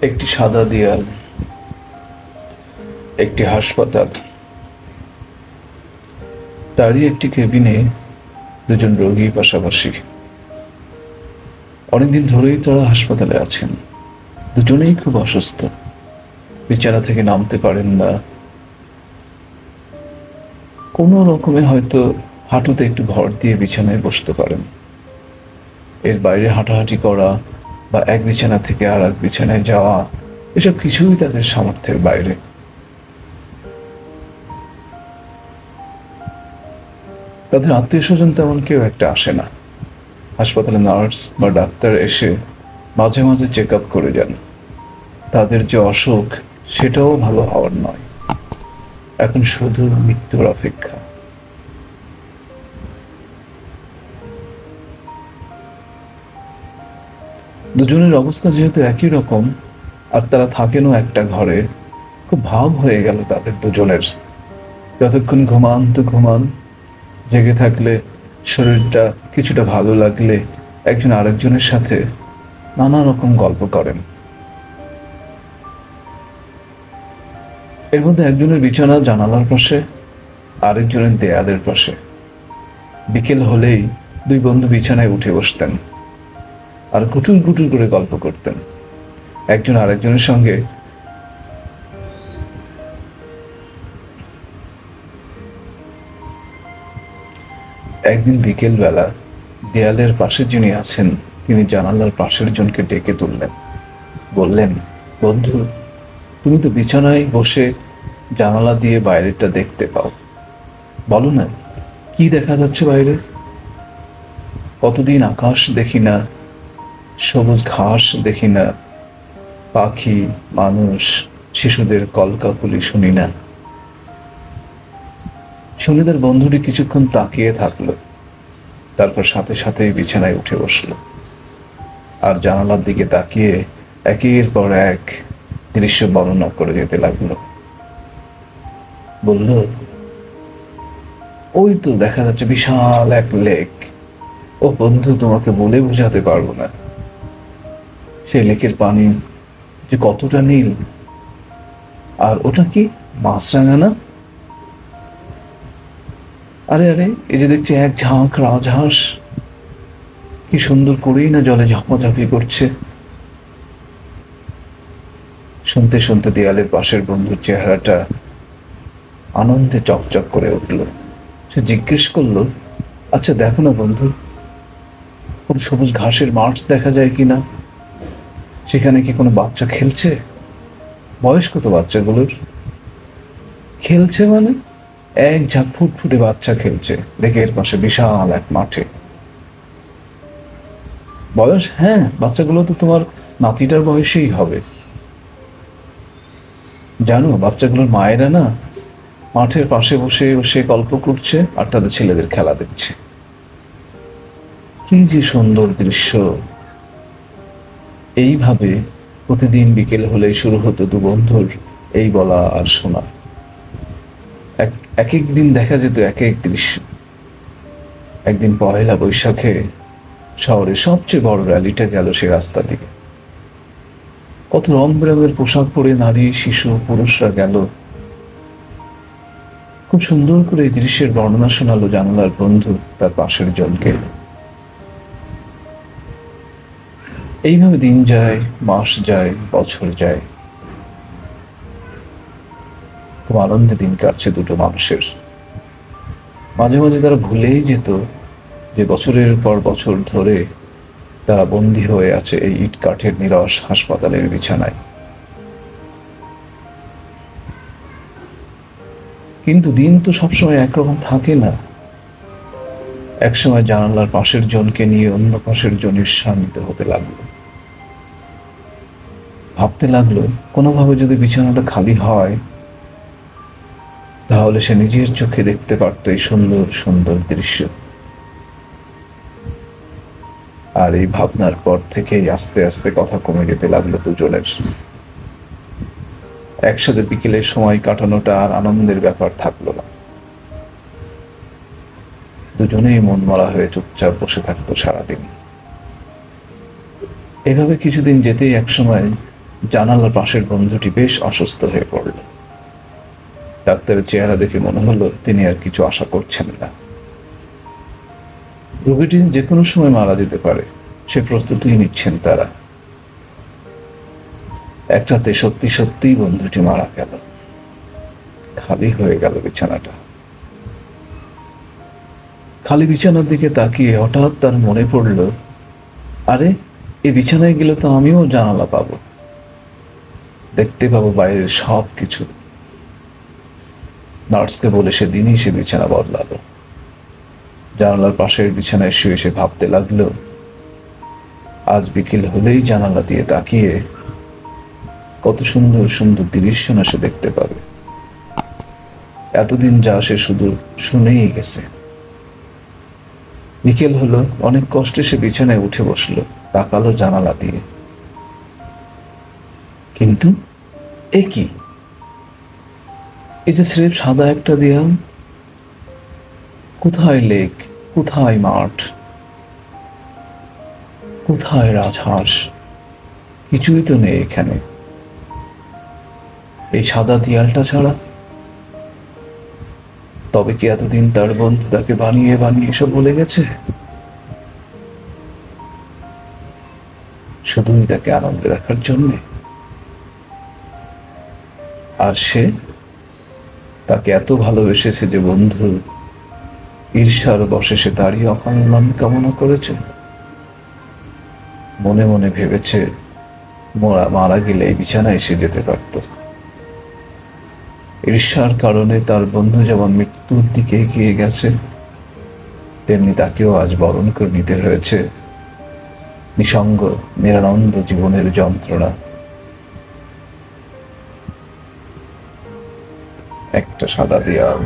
একটি সাদা দেয়াল, একটি হাসপাতাল, তারই একটি কেবিনে দুজন রোগী পাশাপাশি। অনেকদিন ধরেই তারা হাসপাতালে আছেন। দুজনেই খুব অসুস্থ, বিছানা থেকে নামতে পারেন না। কোনো রকমে হয়তো হাঁটুতে একটু ভর দিয়ে বিছানায় বসতে পারেন। এর বাইরে হাঁটাহাঁটি করা বা এক বিছানা থেকে আর এক বিছানায় যাওয়া, এসব কিছুই তাদের সামর্থ্যের বাইরে। তাদের আত্মীয় স্বজন তেমন কেউ একটা আসে না। হাসপাতালে নার্স বা ডাক্তার এসে মাঝে মাঝে চেক আপ করে যান। তাদের যে অসুখ সেটাও ভালো হওয়ার নয়, এখন শুধু মৃত্যুর অপেক্ষা। দুজনের অবস্থা যেহেতু একই রকম, আর তারা থাকেনও একটা ঘরে, খুব ভাব হয়ে গেল তাদের দুজনের। যতক্ষণ ঘুমান তো ঘুমান, জেগে থাকলে শরীরটা কিছুটা ভালো লাগলে একজন আরেকজনের সাথে নানা রকম গল্প করেন। এর মধ্যে একজনের বিছানা জানালার পাশে, আরেকজনের দেয়ালের পাশে। বিকেল হলেই দুই বন্ধু বিছানায় উঠে বসতেন আর গুটুর গুটুর করে গল্প করতেন একজন আরেকজনের সঙ্গে। একদিন বিকেল বেলা দেয়ালের পাশে যিনি আছেন তিনি জানালার পাশের জনকে ডেকে তুললেন, বললেন, বন্ধু, তুমি তো বিছানায় বসে জানালা দিয়ে বাইরেটা দেখতে পাও, বলো না কি দেখা যাচ্ছে বাইরে? কতদিন আকাশ দেখি না, সবুজ ঘাস দেখি না, পাখি, মানুষ, শিশুদের কলকাকলি শুনি না। শুনে তার বন্ধুটি কিছুক্ষণ তাকিয়ে থাকলো, তারপর সাথে সাথে বিছানায় উঠে বসলো আর জানালার দিকে তাকিয়ে একের পর এক দৃশ্য বর্ণনা করে যেতে লাগলো। বলল, ওই তো দেখা যাচ্ছে বিশাল এক লেক। ও বন্ধু, তোমাকে বলে বোঝাতে পারবো না। সেই লেকের পানি যে কতটা নীল। আর ওটা কি, মাছরাঙা না? আরে আরে, এই যে দেখছি এক ঝাঁক রাজহাঁস, কি সুন্দর করেই না জলে ঝাঁপাঝাঁপি করছে। শুনতে শুনতে দেয়ালের পাশের বন্ধুর চেহারাটা আনন্দে চকচক করে উঠল। সে জিজ্ঞেস করলো, আচ্ছা দেখো না বন্ধু, কোন সবুজ ঘাসের মাঠ দেখা যায় কিনা? সেখানে কি কোনো বাচ্চা খেলছে? বয়স কত বাচ্চাগুলোর? খেলছে মানে? এক ঝাঁক ফুটফুটে বাচ্চা খেলছে লেকের পাশে বিশাল এক মাঠে। বয়স? হ্যাঁ, বাচ্চাগুলো তো তোমার নাতিটার বয়সেই হবে। জানো, বাচ্চাগুলোর মায়েরা না মাঠের পাশে বসে বসে গল্প করছে আর তাদের ছেলেদের খেলা দেখছে। কি যে সুন্দর দৃশ্য! এইভাবে প্রতিদিন বিকেল হলে শুরু হতো দু বন্ধুর এই বলা আর শোনা। এক এক দিন দেখা যেত এক এক দৃশ্য। একদিন পহেলা বৈশাখে শহরের সবচেয়ে বড় র্যালিটা গেল সে রাস্তা দিকে। কত রং বেরঙের পোশাক পরে নারী, শিশু, পুরুষরা গেল। খুব সুন্দর করে এই দৃশ্যের বর্ণনা শোনালো জানালার বন্ধু তার পাশের জনকে। এইভাবে দিন যায়, মাস যায়, বছর যায়। খুব আনন্দে দিন কাটছে দুটো মানুষের। মাঝে মাঝে তারা ভুলেই যেত যে বছরের পর বছর ধরে তারা বন্দী হয়ে আছে এই ইট কাঠের নিরস হাসপাতালের বিছানায়। কিন্তু দিন তো সবসময় একরকম থাকে না। একসময় জানালার পাশের জনকে নিয়ে অন্য পাশের জন ঈর্ষান্বিত হতে লাগলো। ভাবতে লাগলো, কোনোভাবে যদি বিছানাটা খালি হয় তাহলে সে নিজের চোখে দেখতে পারত এই সুন্দর সুন্দর দৃশ্য। আর এই ভাবনার পর থেকেই আস্তে আস্তে কথা কমে যেতে লাগলো দুজনের। একসাথে বিকেলের সময় কাটানোটা আর আনন্দের ব্যাপার থাকলো না। দুজনেই মন মরা হয়ে চুপচাপ বসে থাকতো সারাদিন। এভাবে কিছুদিন যেতেই একসময় জানালার পাশের বন্ধুটি বেশ অসুস্থ হয়ে পড়ল। ডাক্তারের চেহারা দেখে মনে হলো তিনি আর কিছু আশা করছেন না। রোগীটি যে কোনো সময় মারা যেতে পারে, সে প্রস্তুতি নিচ্ছেন তারা। একটাতে সত্যি সত্যিই বন্ধুটি মারা গেল। খালি হয়ে গেল বিছানাটা। খালি বিছানার দিকে তাকিয়ে হঠাৎ তার মনে পড়ল, আরে এই বিছানায় গেলে তো আমিও জানালা পাবো, দেখতে পাবো বাইরের সব কিছু। নার্সকে বলে সেদিনই সে বিছানা বদলালো। জানালার পাশের বিছানায় শুয়ে সে ভাবতে লাগলো, আজ বিকেল হলেই জানালা দিয়ে তাকিয়ে কত সুন্দর সুন্দর দৃশ্য না সে দেখতে পাবে। এতদিন যা সে শুধু শুনেই গেছে। বিকেল হলো, অনেক কষ্টে সে বিছানায় উঠে বসলো, তাকালো জানালা দিয়ে। কিন্তু এ কি? এই যে স্রেফ সাদা একটা দেয়াল, কোথায় লেক, কোথায় মাঠ, কোথায় রাজহাঁস? কিছুই তো নেই এখানে এই সাদা দেয়ালটা ছাড়া। তবে কি এতদিন তার বন্ধু তাকে বানিয়ে বানিয়ে এসব বলে গেছে? শুধুই তাকে আনন্দে রাখার জন্যে? আর সে তাকে এত ভালোবেসেছে যে বন্ধু ঈর্ষার বশে সে তারই অকল্যাণ কামনা করেছে। মনে মনে ভেবেছে মারা গেলে এই বিছানায় এসে যেতে পারত। ঈর্ষার কারণে তার বন্ধু যেমন মৃত্যুর দিকে এগিয়ে গেছে, তেমনি তাকেও আজ বরণ করে নিতে হয়েছে নিঃসঙ্গ নিরানন্দ জীবনের যন্ত্রণা। একটা সাদা দেয়াল।